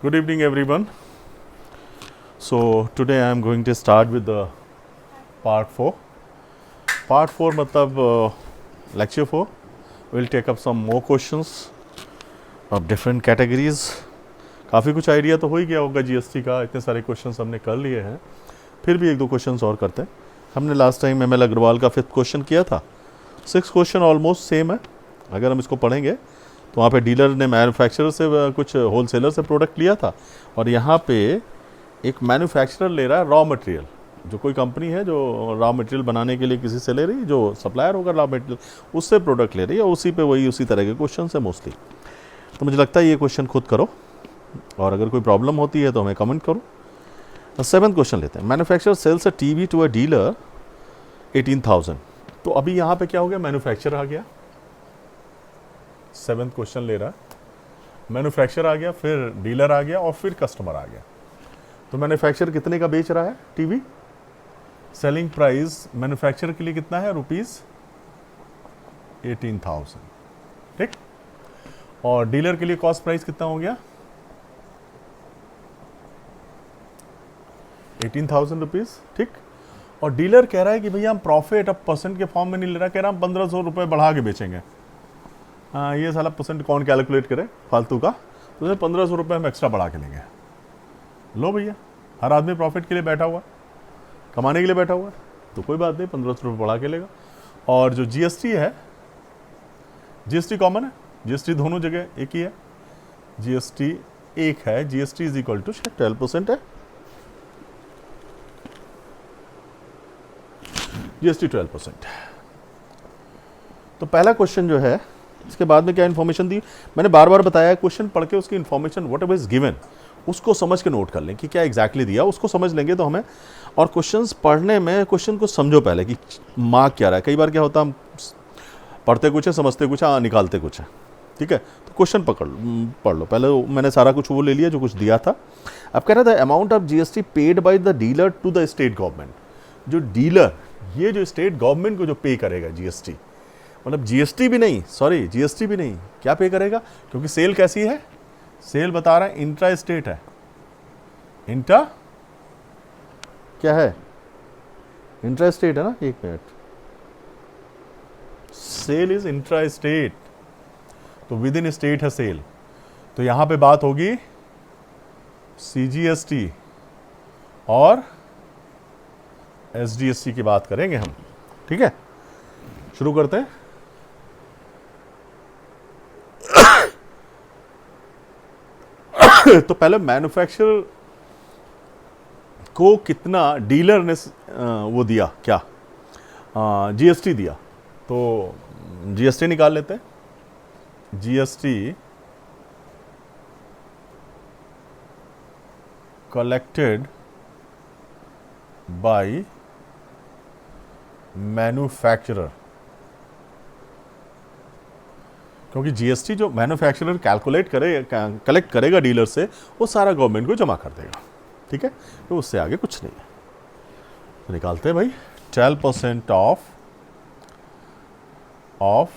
Good evening, everyone. So today I am going to start with the part 4. Part 4 मतलब lecture 4. We'll take up some more questions of different categories. काफ़ी कुछ idea तो हो ही गया होगा GST का, इतने सारे क्वेश्चंस हमने कर लिए हैं. फिर भी एक दो क्वेश्चंस और करते हैं. हमने लास्ट टाइम एमएल अग्रवाल का 5th क्वेश्चन किया था. 6 क्वेश्चन ऑलमोस्ट सेम है. अगर हम इसको पढ़ेंगे तो वहाँ पे डीलर ने मैन्युफैक्चरर से कुछ होलसेलर से प्रोडक्ट लिया था और यहाँ पे एक मैन्युफैक्चरर ले रहा है रॉ मटेरियल. जो कोई कंपनी है जो रॉ मटेरियल बनाने के लिए किसी से ले रही, जो सप्लायर होगा रॉ मटेरियल उससे प्रोडक्ट ले रही है, उसी पे वही उसी तरह के क्वेश्चन है मोस्टली. तो मुझे लगता है ये क्वेश्चन खुद करो और अगर कोई प्रॉब्लम होती है तो हमें कमेंट करो. 7th क्वेश्चन लेते हैं. Manufacturer sells a TV to a dealer 18,000. तो अभी यहाँ पे क्या हो गया, मैन्युफैक्चरर आ गया. 7th क्वेश्चन ले रहा है, मैन्युफैक्चरर आ गया, फिर डीलर आ गया और फिर कस्टमर आ गया. तो मैन्युफैक्चरर कितने का बेच रहा है टीवी? सेलिंग प्राइस मैन्युफैक्चरर के लिए कितना है? ₹18,000. ठीक. और डीलर के लिए कॉस्ट प्राइस कितना हो गया? 18,000 रुपीज. ठीक. और डीलर कह रहा है कि भैया हम प्रॉफिट अब परसेंट के फॉर्म में नहीं ले रहा, कह रहा हम 1,500 रुपये बढ़ा के बेचेंगे. हाँ, ये साला परसेंट कौन कैलकुलेट करे फालतू का. तो 1,500 रुपये हम एक्स्ट्रा बढ़ा के लेंगे. लो भैया, हर आदमी प्रॉफिट के लिए बैठा हुआ, कमाने के लिए बैठा हुआ है, तो कोई बात नहीं, 1,500 रुपये बढ़ा के लेगा. और जो जीएसटी है, जीएसटी कॉमन है, जीएसटी दोनों जगह एक ही है, जीएसटी एक है. जीएसटी इज इक्वल टू 12% है. जीएसटी 12%. तो पहला क्वेश्चन जो है, इसके बाद में क्या इन्फॉर्मेशन दी, मैंने बार बार बताया, क्वेश्चन पढ़ के उसकी information what ever is given उसको समझ के नोट कर लें कि क्या एग्जैक्टली दिया, उसको समझ लेंगे तो हमें. और क्वेश्चंस पढ़ने में क्वेश्चन को समझो पहले कि मार्क क्या रहा है. कई बार क्या होता है, हम पढ़ते कुछ है, समझते कुछ है, निकालते कुछ है. ठीक है. तो क्वेश्चन पढ़ लो पहले. मैंने सारा कुछ वो ले लिया जो कुछ दिया था. अब कह रहा था amount of GST paid by the dealer to the state government. जो डीलर, ये जो स्टेट गवर्नमेंट को जो पे करेगा जीएसटी, मतलब जीएसटी भी नहीं, सॉरी जीएसटी भी नहीं, क्या पे करेगा, क्योंकि सेल कैसी है, सेल बता रहा है इंट्रा स्टेट है. इंट्रा क्या है? इंट्रा स्टेट है ना. एक minute, sale is intra state, तो विद इन स्टेट है सेल. तो यहां पे बात होगी सीजीएसटी और एसडीएसटी की बात करेंगे हम. ठीक है, शुरू करते हैं. तो पहले मैन्युफैक्चरर को कितना डीलर ने वो दिया, क्या जीएसटी दिया. तो जीएसटी निकाल लेते हैं. जीएसटी कलेक्टेड बाय मैन्युफैक्चरर, क्योंकि जीएसटी जो मैन्युफैक्चरर कलेक्ट करेगा डीलर से, वो सारा गवर्नमेंट को जमा कर देगा. ठीक है. तो उससे आगे कुछ नहीं है. तो निकालते हैं भाई. 12% ऑफ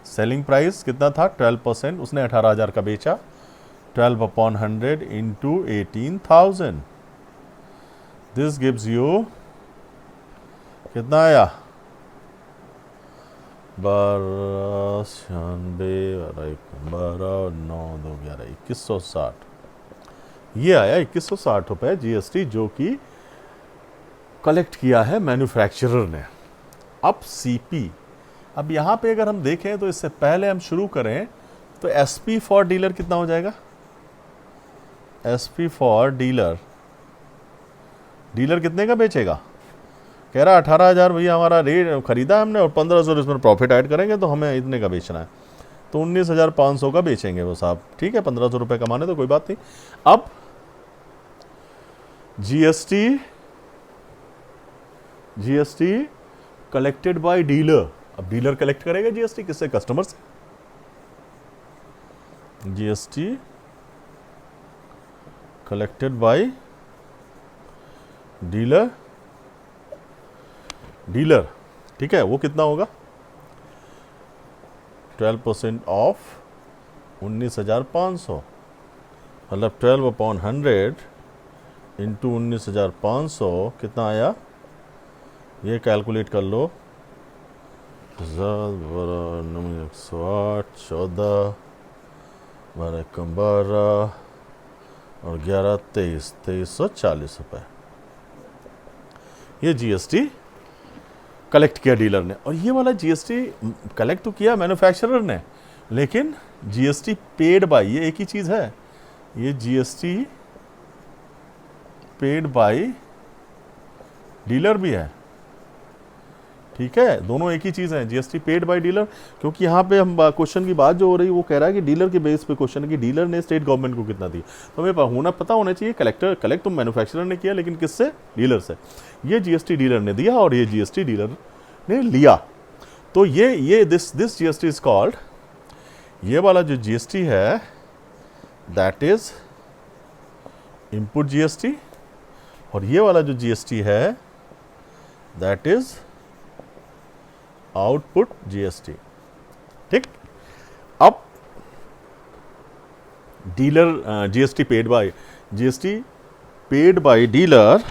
सेलिंग प्राइस कितना था? 12%. उसने 18,000 का बेचा. 12/100 इंटू 18,000. दिस गिव्स यू कितना आया? 2160. ये आया 2160 रुपये जीएसटी, जो कि कलेक्ट किया है मैन्युफैक्चरर ने. अब सीपी, अब यहाँ पे अगर हम देखें तो इससे पहले हम शुरू करें तो एसपी फॉर डीलर कितना हो जाएगा? एसपी फॉर डीलर, डीलर कितने का बेचेगा? कह रहा 18,000 भैया हमारा रेट खरीदा हमने और 1,500 इसमें प्रॉफिट ऐड करेंगे तो हमें इतने का बेचना है. तो 19,500 का बेचेंगे वो साहब. ठीक है, 1,500 रुपये कमाने तो कोई बात नहीं. अब जीएसटी कलेक्टेड बाय डीलर. अब डीलर कलेक्ट करेगा जीएसटी किससे? कस्टमर से. GST collected by dealer. ठीक है, वो कितना होगा? 12% ऑफ 19,500 मतलब 12/100 इंटू 19,500 कितना आया, ये कैलकुलेट कर लो। 108, 14, 12 कम 12 और 11, 2340 रुपये ये जीएसटी कलेक्ट किया डीलर ने। और ये वाला जीएसटी कलेक्ट तो किया मैन्युफैक्चरर ने, लेकिन जीएसटी पेड बाय, ये एक ही चीज़ है, ये जीएसटी पेड बाय डीलर भी है। ठीक है, दोनों एक ही चीज़ है, जीएसटी पेड बाय डीलर। क्योंकि यहाँ पे हम क्वेश्चन की बात जो हो रही है वो कह रहा है कि डीलर के बेस पे क्वेश्चन है कि डीलर ने स्टेट गवर्नमेंट को कितना दिया, तो हमें पता होना चाहिए कलेक्ट तो मैन्युफैक्चरर ने किया, लेकिन किससे, डीलर से। ये जीएसटी डीलर ने दिया और ये जीएसटी डीलर ने लिया। तो ये दिस जीएसटी इज कॉल्ड, ये वाला जो जीएसटी है दैट इज इनपुट जीएसटी, और ये वाला जो जीएसटी है दैट इज आउटपुट जीएसटी। ठीक, अब dealer GST paid bye dealer,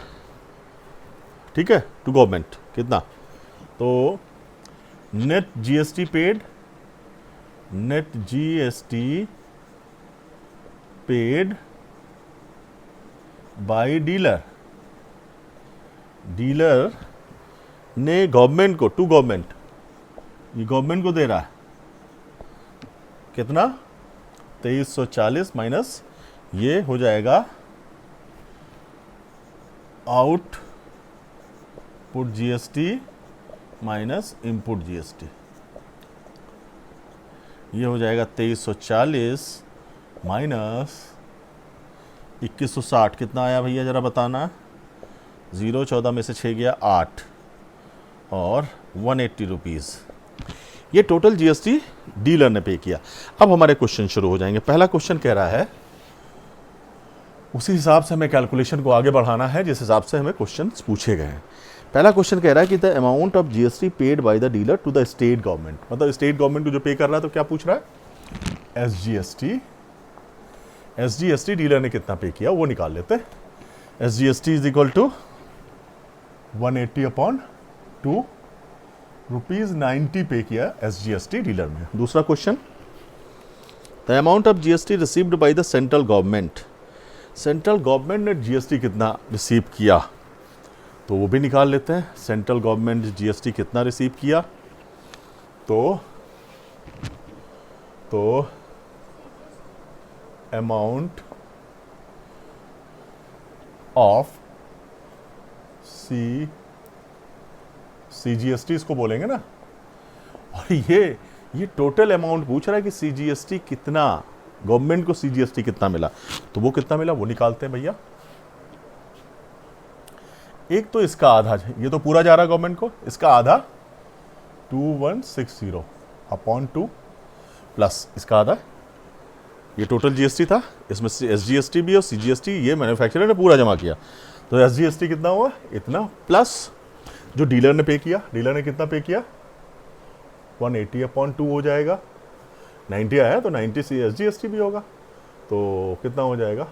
ठीक है, टू गवर्नमेंट कितना, तो net GST paid bye dealer ने गवर्नमेंट को, टू गवर्नमेंट, ये गवर्नमेंट को दे रहा है कितना, 2340 माइनस ये हो जाएगा output GST minus input GST, ये हो जाएगा 2340 माइनस 2160, कितना आया भैया जरा बताना। 0, 14 में से 6 गया 8 और 180 रुपीज़, ये टोटल जीएसटी डीलर ने पे किया। अब हमारे क्वेश्चन शुरू हो जाएंगे। पहला क्वेश्चन कह रहा है, उसी हिसाब से हमें कैलकुलेशन को आगे बढ़ाना है जिस हिसाब से हमें क्वेश्चन पूछे गए हैं। पहला क्वेश्चन कह रहा है कि the amount of GST paid by the dealer to the state government, मतलब स्टेट गवर्नमेंट को जो पे कर रहा है, तो क्या पूछ रहा है, एसजीएसटी डीलर ने कितना पे किया वो निकाल लेते हैं। एसजीएसटी इज इक्वल टू 180/2, ₹90 पे किया एसजीएसटी डीलर ने। दूसरा question, the amount of GST received by the central government, central government ने जीएसटी कितना रिसीव किया, तो वो भी निकाल लेते हैं। सेंट्रल गवर्नमेंट जीएसटी कितना रिसीव किया, तो अमाउंट ऑफ सीजीएसटी इसको बोलेंगे ना, और ये टोटल अमाउंट पूछ रहा है कि सीजीएसटी कितना, गवर्नमेंट को सीजीएसटी कितना मिला, तो वो कितना मिला वो निकालते हैं भैया। एक तो इसका आधा, ये तो पूरा जा रहा है गवर्नमेंट को, इसका आधा 2160/2 प्लस इसका आधा, ये टोटल जीएसटी था, इसमें एसजीएसटी भी और सीजीएसटी ये मैन्युफैक्चरर ने पूरा जमा किया, तो एसजीएसटी कितना हुआ इतना, प्लस जो डीलर ने पे किया, डीलर ने कितना पे किया 180/2 हो जाएगा, 90 आया तो 90 से एसजीएसटी भी होगा, तो कितना हो जाएगा,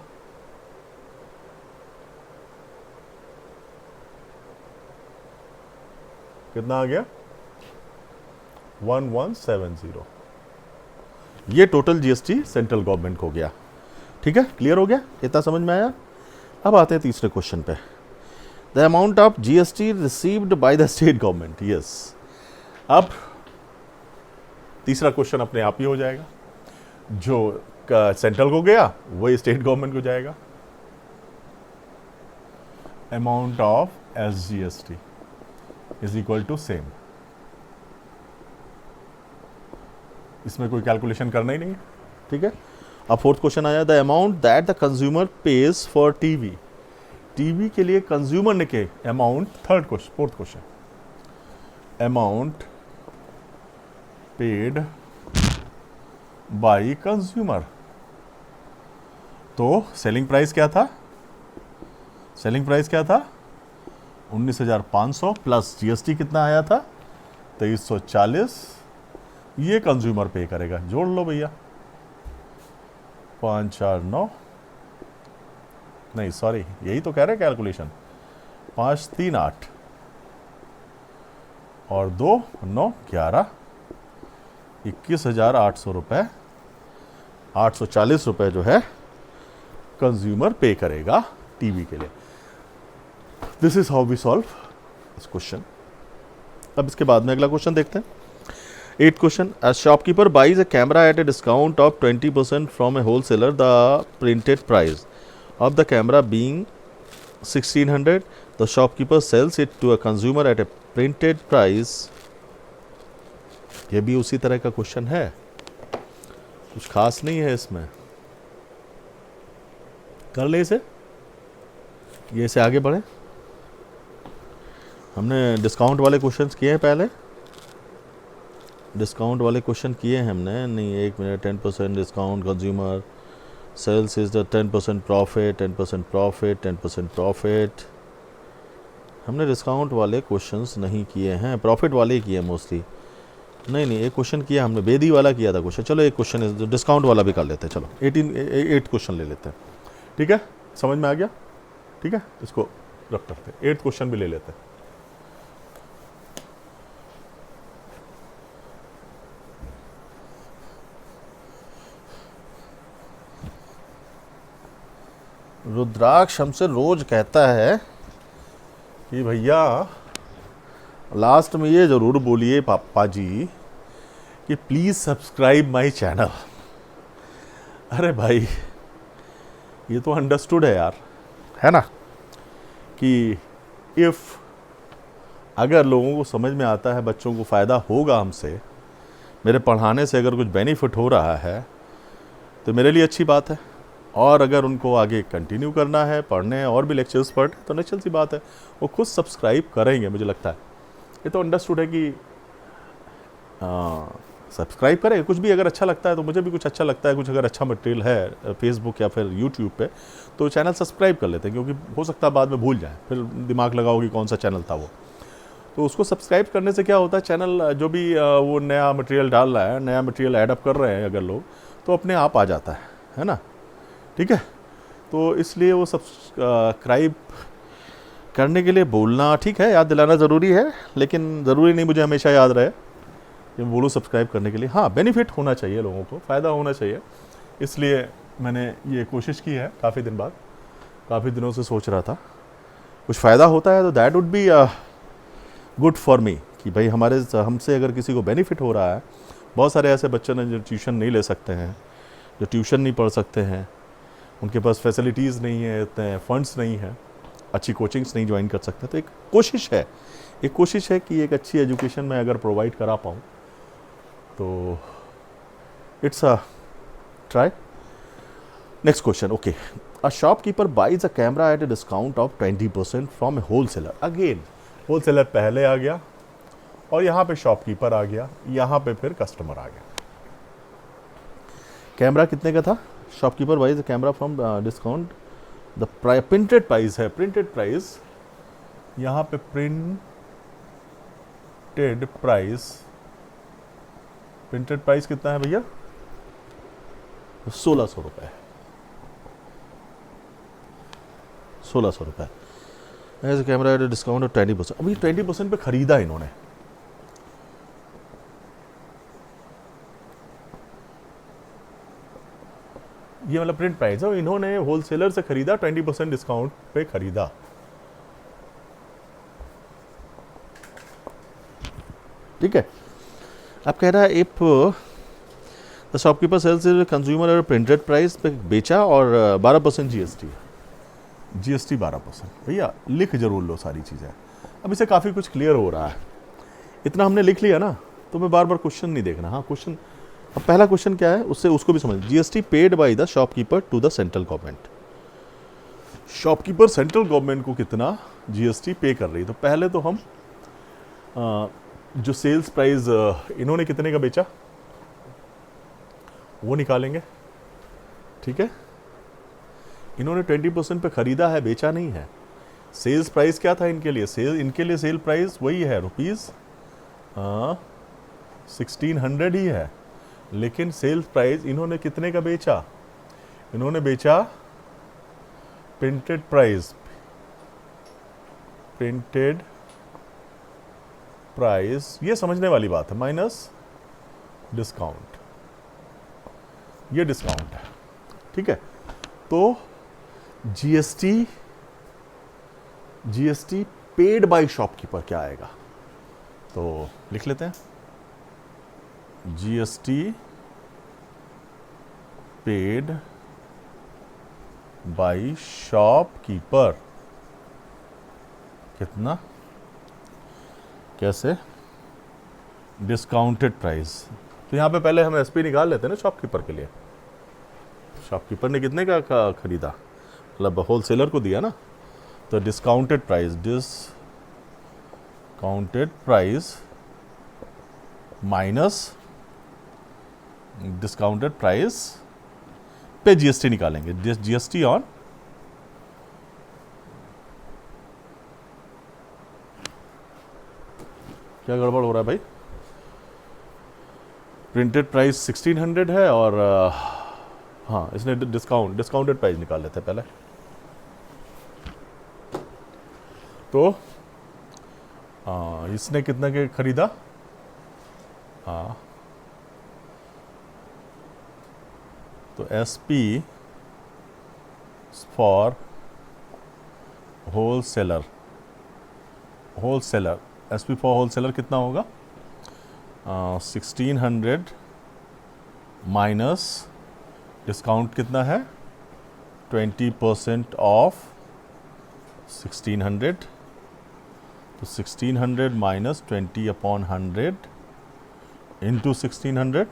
कितना आ गया 1170। ये टोटल जीएसटी सेंट्रल गवर्नमेंट को हो गया। ठीक है, क्लियर हो गया, इतना समझ में आया। अब आते हैं तीसरे क्वेश्चन पे, the amount of GST received by the state government. Yes, अब तीसरा क्वेश्चन अपने आप ही हो जाएगा, जो सेंट्रल को गया वही स्टेट गवर्नमेंट को जाएगा। Amount of SGST is equal to same, इसमें कोई कैलकुलेशन करना ही नहीं है। ठीक है, अब फोर्थ क्वेश्चन आया, the amount that the consumer page for TV, TV के लिए कंज्यूमर ने के amount, fourth question, amount paid by consumer, तो सेलिंग प्राइस क्या था, 19,500 प्लस जीएसटी कितना आया था 2340, ये कंज्यूमर पे करेगा, जोड़ लो भैया 549 नहीं सॉरी, यही तो कह रहे कैलकुलेशन, 5 3 8 और 2 9 11, 21,800 रुपये, 840 रुपये जो है कंज्यूमर पे करेगा टीवी के लिए। This is how we solve this question. अब इसके बाद में अगला क्वेश्चन देखते हैं। 8th question, a shopkeeper buys a camera at a discount of 20% from a wholesaler. The printed price of the camera being 1600, the shopkeeper sells it to a consumer at a printed price. ये भी उसी तरह का question है, कुछ खास नहीं है इसमें। कर ले इसे, ये से आगे बढ़े। हमने डिस्काउंट वाले क्वेश्चंस किए हैं पहले, डिस्काउंट वाले क्वेश्चन किए हैं हमने। नहीं, 1 minute, 10% discount, consumer sells is the 10% profit, 10% profit, 10% profit. हमने डिस्काउंट वाले क्वेश्चंस नहीं किए हैं, प्रॉफिट वाले ही किए मोस्टली। नहीं, एक क्वेश्चन किया हमने, बेदी वाला किया था क्वेश्चन। चलो एक क्वेश्चन डिस्काउंट वाला भी कर लेते हैं। चलो 8 क्वेश्चन ले लेते हैं, ठीक है, समझ में आ गया, ठीक है, इसको रख करते हैं। 8 क्वेश्चन भी ले लेते हैं। रुद्राक्ष हमसे रोज कहता है कि भैया लास्ट में ये जरूर बोलिए पापा जी कि प्लीज सब्सक्राइब माय चैनल। अरे भाई ये तो अंडरस्टूड है यार, है ना, कि इफ अगर लोगों को समझ में आता है, बच्चों को फ़ायदा होगा हमसे, मेरे पढ़ाने से अगर कुछ बेनिफिट हो रहा है तो मेरे लिए अच्छी बात है। और अगर उनको आगे कंटिन्यू करना है, पढ़ने और भी लेक्चर्स पढ़, तो नेचुरल सी बात है वो खुद सब्सक्राइब करेंगे। मुझे लगता है ये तो अंडरस्टूड है कि सब्सक्राइब करें। कुछ भी अगर अच्छा लगता है तो मुझे भी कुछ अच्छा लगता है, कुछ अगर अच्छा मटेरियल है फेसबुक या फिर यूट्यूब पे तो चैनल सब्सक्राइब कर लेते हैं, क्योंकि हो सकता है बाद में भूल जाए, फिर दिमाग लगाओ कि कौन सा चैनल था वो। तो उसको सब्सक्राइब करने से क्या होता है, चैनल जो भी वो नया मटेरियल डाल रहा है, नया मटेरियल ऐडअप कर रहे हैं अगर लोग, तो अपने आप आ जाता है ना, ठीक है। तो इसलिए वो सब्सक्राइब करने के लिए बोलना ठीक है, याद दिलाना ज़रूरी है, लेकिन ज़रूरी नहीं मुझे हमेशा याद रहे कि मैं बोलूँ सब्सक्राइब करने के लिए। हाँ, बेनिफिट होना चाहिए, लोगों को फ़ायदा होना चाहिए, इसलिए मैंने ये कोशिश की है। काफ़ी दिन बाद, काफ़ी दिनों से सोच रहा था कुछ फ़ायदा होता है तो that would be good for me, कि भाई हमसे अगर किसी को बेनिफिट हो रहा है। बहुत सारे ऐसे बच्चे हैं जो ट्यूशन नहीं ले सकते हैं, जो ट्यूशन नहीं पढ़ सकते हैं, उनके पास फैसिलिटीज़ नहीं है, इतने फंड्स नहीं है, अच्छी कोचिंग्स नहीं ज्वाइन कर सकते। तो एक कोशिश है कि एक अच्छी एजुकेशन मैं अगर प्रोवाइड करा पाऊँ तो it's a try. Next question, okay, a shopkeeper buys a camera at a discount of 20% from a wholesaler. Again wholesaler पहले आ गया और यहाँ पे शॉपकीपर आ गया, यहाँ पे फिर कस्टमर आ गया। कैमरा कितने का था? Shopkeeper buys camera from discount, the printed price है, प्रिंटेड प्राइस, यहाँ पे प्रिंटेड प्राइस कितना है भैया? 1600 रुपये, 1600 रुपये। As camera at discount of 20%। अभी 20% पे खरीदा इन्होंने, ये मतलब प्रिंट प्राइस है, इन्होंने होलसेलर से खरीदा, 20% डिस्काउंट पे खरीदा। ठीक है, अब कह रहा है if the shopkeeper sells consumer और प्रिंटेड प्राइस पे बेचा और 12% जीएसटी 12%। भैया लिख जरूर लो सारी चीज़ें। अब इसे काफ़ी कुछ क्लियर हो रहा है, इतना हमने लिख लिया ना, तो मैं बार बार क्वेश्चन नहीं देखना। हाँ, क्वेश्चन, अब पहला क्वेश्चन क्या है उसको भी समझ। GST paid by the shopkeeper to the central government. Shopkeeper central government को कितना जीएसटी पे कर रही है। तो पहले तो हम जो सेल्स प्राइस इन्होंने कितने का बेचा वो निकालेंगे, ठीक है। इन्होंने 20% पे खरीदा है, बेचा नहीं है। सेल्स प्राइस क्या था इनके लिए? सेल प्राइस वही है, ₹1600 ही है, लेकिन सेल्स प्राइस इन्होंने कितने का बेचा? इन्होंने बेचा प्रिंटेड प्राइस, प्रिंटेड प्राइस, ये समझने वाली बात है, माइनस डिस्काउंट, ये डिस्काउंट है, ठीक है। तो GST, GST paid by shopkeeper क्या आएगा, तो लिख लेते हैं, जीएसटी पेड बाय शॉपकीपर कितना, कैसे, डिस्काउंटेड प्राइस। तो यहां पे पहले हम एसपी निकाल लेते हैं ना शॉपकीपर के लिए, शॉपकीपर ने कितने का खरीदा, मतलब होलसेलर को दिया ना, तो discounted price, discounted price minus discounted price पे जीएसटी निकालेंगे, जीएसटी ऑन क्या गड़बड़ हो रहा है भाई, प्रिंटेड प्राइस 1600 है और हाँ इसने डिस्काउंटेड प्राइस निकाल लेते हैं पहले। तो इसने कितना के खरीदा, हाँ तो SP for wholesaler, wholesaler SP for wholesaler कितना होगा, 1600 माइनस डिस्काउंट कितना है 20% ऑफ 1600, तो 1600 माइनस 20/100 इंटू 1600,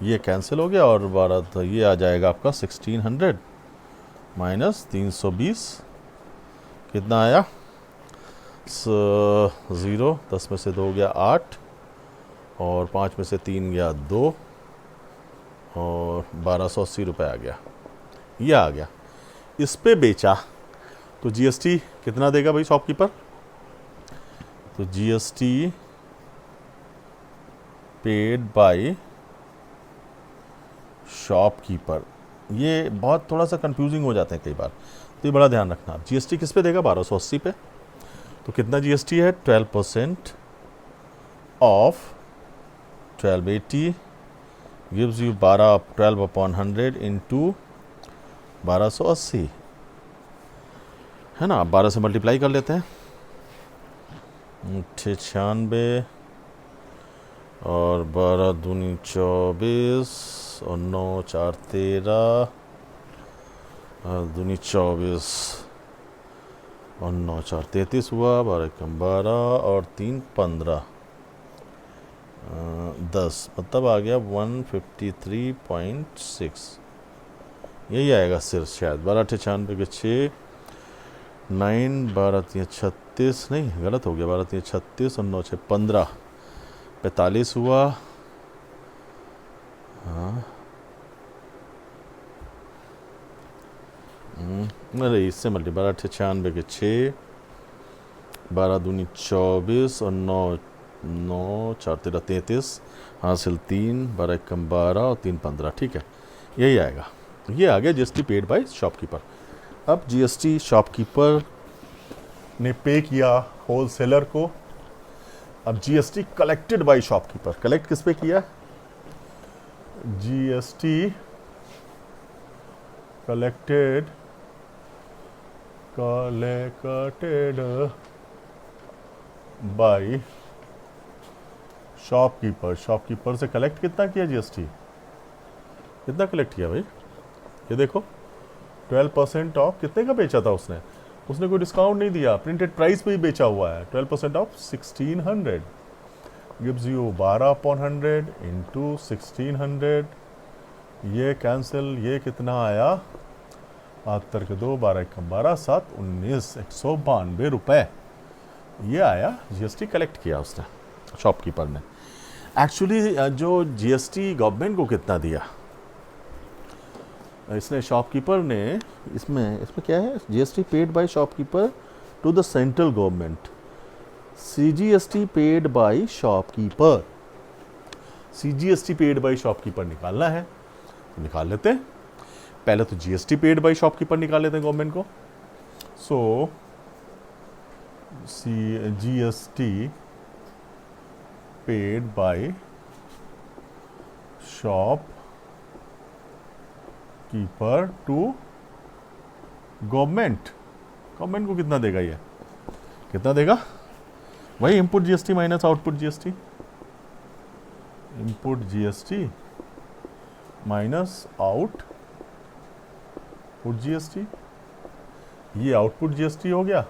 ये कैंसिल हो गया और 12, तो ये आ जाएगा आपका 1600 माइनस 320 कितना आया, 0, 10 में से 2 गया 8 और 5 में से 3 गया 2 और 1280 रुपये आ गया, ये आ गया। इस पे बेचा तो जीएसटी कितना देगा भाई शॉपकीपर, तो जीएसटी पेड बाय शॉपकीपर, ये बहुत थोड़ा सा कंफ्यूजिंग हो जाते हैं कई बार, तो ये बड़ा ध्यान रखना। जीएसटी किस पे देगा, 1280 पे, तो कितना जीएसटी है 12% ऑफ 1280 गिव्स यू 12/100 इंटू 1280 है ना, 12 से मल्टीप्लाई कर लेते हैं, 96 और 12 दूनी 24 और 9 4 13 और दूनी 24 और 9 4 33 हुआ, 12 कम 12 और 3 15 10, मतलब आ गया 153.6, यही आएगा सिर्फ शायद, 12 96 के 6 9 12 3 36, नहीं गलत हो गया, 12 3 36 और 9 6 15 45 हुआ, हाँ अरे इससे मल्टी 12 96 के 6 12 दूनी 24 और 9 9 4 13 33 हासिल 3 12 कम 12 और 3 15, ठीक है यही आएगा, ये आ गया जीएसटी पेड बाय शॉपकीपर। अब जीएसटी शॉपकीपर ने पे किया होलसेलर को, अब GST collected by shopkeeper, collect किस पे किया, GST collected by shopkeeper, shopkeeper से कलेक्ट कितना किया जीएसटी, कितना कलेक्ट किया भाई, ये देखो 12% ऑफ कितने का बेचा था उसने, उसने कोई डिस्काउंट नहीं दिया, प्रिंटेड प्राइस पे ही बेचा हुआ है, 12% ऑफ 1600 गिव्स यू 12/100 इंटू 1600, ये कैंसिल, ये कितना आया 72 के 2 12 कम 12 7 19 192 रुपये, ये आया जीएसटी कलेक्ट किया उसने शॉपकीपर ने। एक्चुअली जो जीएसटी गवर्नमेंट को कितना दिया इसने, शॉपकीपर ने, इसमें क्या है, GST paid by shopkeeper to the central government, CGST paid by shopkeeper, CGST paid by shopkeeper निकालना है तो निकाल लेते हैं। पहले तो जीएसटी पेड बाई शॉपकीपर निकाल लेते हैं गवर्नमेंट को. So GST paid by shopkeeper to government. Government को कितना देगा ये, कितना देगा, वही input GST minus output GST. Input GST minus output GST. ये आउटपुट जीएसटी हो गया,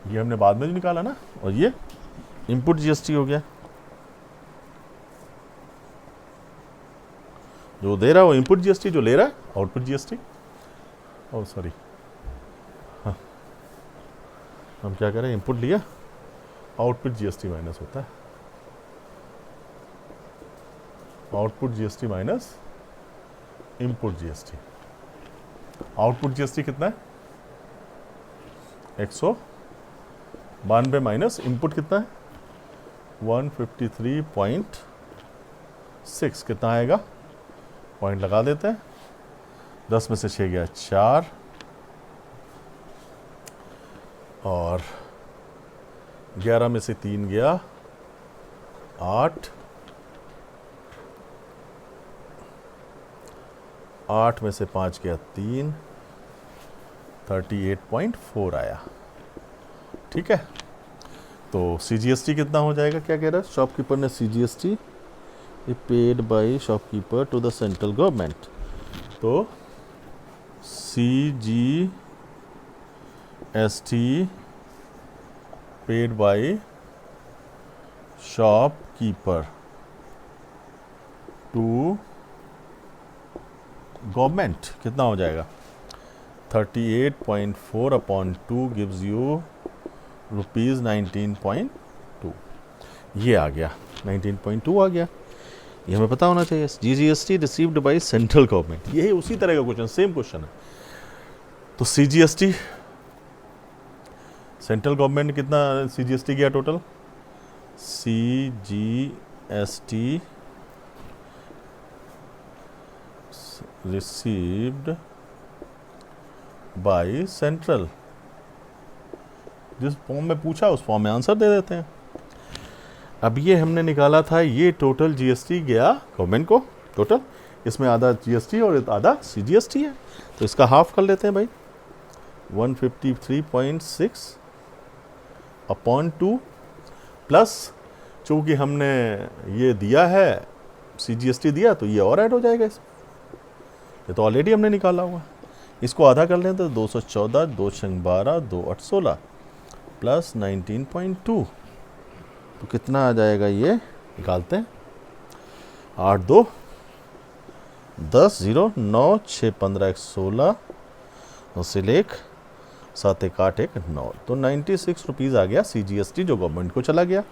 ये हमने बाद में जो निकाला ना, और ये इनपुट जीएसटी हो गया. जो दे रहा है वो इनपुट जीएसटी, जो ले रहा है आउटपुट जीएसटी. ओह सॉरी, हाँ हम क्या करें, इनपुट लिया, आउटपुट जीएसटी माइनस होता है, output GST minus input GST. Output GST कितना है, 192 माइनस इनपुट कितना है, 153.6. कितना आएगा, पॉइंट लगा देते हैं. 10 में से 6 गया 4, और 11 में से 3 गया 8, 8 में से 5 गया 3, 38.4 आया. ठीक है, तो सीजीएसटी कितना हो जाएगा, क्या कह रहा है शॉपकीपर ने, CGST paid by shopkeeper to the central government. तो CGST paid by shopkeeper to government कितना हो जाएगा, 38.4 अपॉन 2 गिव्स यू ₹19.2. ये आ गया, 19.2 आ गया. ये हमें पता होना चाहिए. जीजीएसटी रिसीव्ड बाय सेंट्रल गवर्नमेंट, यही उसी तरह का क्वेश्चन, सेम क्वेश्चन है. तो सीजीएसटी सेंट्रल गवर्नमेंट ने कितना सीजीएसटी किया total, CGST received by central. जिस फॉर्म में पूछा उस फॉर्म में आंसर दे देते हैं. अब ये हमने निकाला था, ये टोटल जीएसटी गया गवर्नमेंट को टोटल, इसमें आधा जीएसटी और आधा सीजीएसटी है, तो इसका हाफ कर लेते हैं भाई. 153.6 अपॉन 2 प्लस, चूँकि हमने ये दिया है सीजीएसटी दिया, तो ये और ऐड हो जाएगा इसमें, ये तो ऑलरेडी हमने निकाला हुआ. इसको आधा कर लें तो 214, 2 छंग 12, 2 8 16 प्लस 19.2, तो कितना आ जाएगा, ये निकालते हैं. 8 2 10 0 9 6 15 1 16 उससे लेख 7 1 8 1 9, तो 96 रुपीज़ आ गया सीजीएसटी जो गवर्नमेंट को चला गया.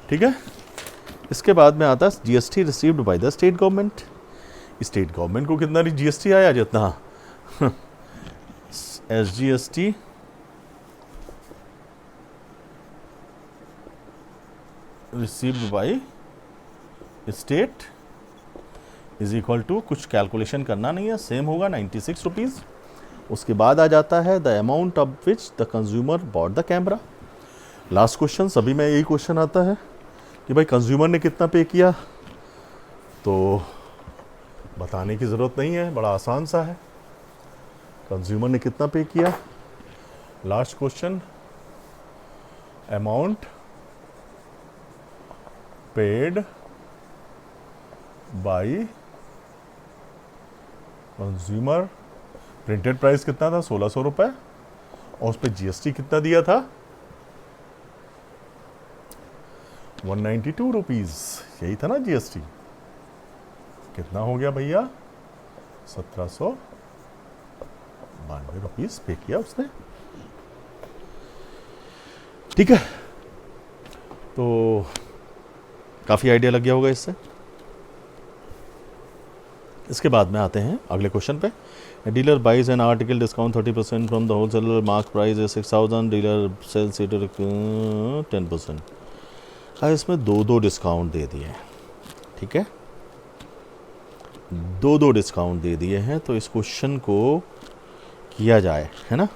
ठीक है, इसके बाद में आता है GST received by the state government. State government को कितना जीएसटी आया, जितना SGST received by state is equal to, कुछ कैलकुलेशन करना नहीं है, सेम होगा 96 रुपीज़. उसके बाद आ जाता है the amount of which the consumer bought the camera. Last question, सभी में यही क्वेश्चन आता है कि भाई कंज्यूमर ने कितना पे किया, तो बताने की ज़रूरत नहीं है, बड़ा आसान सा है. कंज्यूमर ने कितना पे किया, last question, amount paid by consumer. Printed price कितना था, 1600 रुपये, और उस पर जीएसटी कितना दिया था, 192 रुपीज़. यही था ना जीएसटी. कितना हो गया भैया, 1792 रुपीज़ पे किया उसने. ठीक है, तो काफ़ी आइडिया लग गया होगा इससे. इसके बाद में आते हैं अगले क्वेश्चन पे. Dealer buys an article discount 30% from the wholesaler, mark price है 6000, डीलर सेल्स इट 10%. इसमें दो डिस्काउंट दे दिए हैं. ठीक है, दो दो डिस्काउंट दे दिए हैं, तो इस क्वेश्चन को किया जाए, है ना।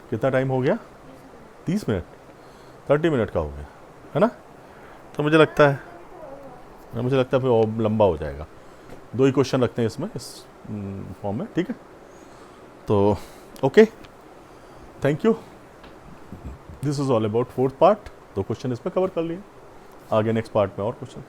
कितना टाइम हो गया? 30 मिनट, 30 मिनट का हो गया, है ना। तो मुझे लगता है फिर और लंबा हो जाएगा। 2 ही क्वेश्चन रखते हैं इसमें, इस फॉर्म में, ठीक है। तो okay, thank you. This is all about 4th part. 2 question इसमें कवर कर लिए, आगे नेक्स्ट पार्ट में और क्वेश्चन।